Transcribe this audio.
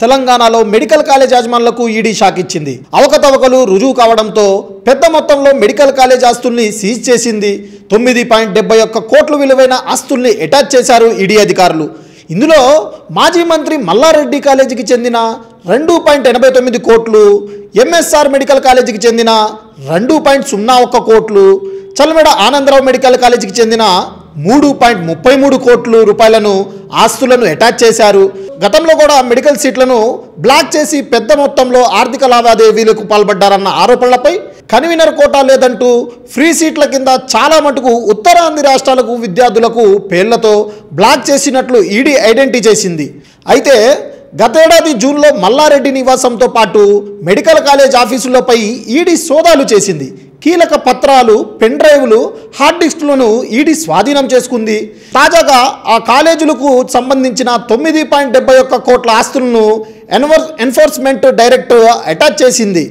తెలంగాణలో medical college యాజమాన్యాలకు ED shock ఇచ్చింది. అవకతవకలు రుజువు కావడంతో పెద్ద మొత్తంలో మెడికల్ కాలేజ్ ఆస్తుల్ని సీజ్ చేసింది. 9.71 కోట్ల విలువైన ఆస్తుల్ని అటాచ్ చేశారు ఈడీ అధికారులు. ఇందులో మాజీ మంత్రి మల్లారెడ్డి కాలేజీకి చెందిన 2.89 కోట్లు, ఎంఎస్ఆర్ మెడికల్ కాలేజీకి చెందిన 2.01 కోట్లు, చల్మెడ ఆనందరావు మెడికల్ కాలేజీకి చెందిన 3.33 కోట్ల రూపాయలను ఆస్తులను అటాచ్ చేశారు. గతంలో కూడా మెడికల్ సీట్లను బ్లాక్ చేసి పెద్ద మొత్తంలో ఆర్థిక లావాదేవీలకు పాల్పడ్డారన్న ఆరోపణలపై కన్వీనర్ కోటా లేదంటూ ఫ్రీ సీట్ల కింద చాలా మటుకు ఉత్తరాంధ్ర రాష్ట్రాలకు విద్యార్థులకు పేర్లతో బ్లాక్ చేసినట్లు ఈడీ ఐడెంటిఫై చేసింది. అయితే గతేడాది జూన్లో మల్లారెడ్డి నివాసంతో పాటు మెడికల్ కాలేజ్ ఆఫీసులపై ఈడీ సోదాలు చేసింది. కీలక పత్రాలు, పెన్ డ్రైవ్లు, హార్డ్ డిస్క్లను ఈడీ స్వాధీనం చేసుకుంది. తాజాగా ఆ కాలేజీలకు సంబంధించిన 9.71 కోట్ల ఆస్తులను ఎన్ఫోర్స్మెంట్ డైరెక్టర్ అటాచ్ చేసింది.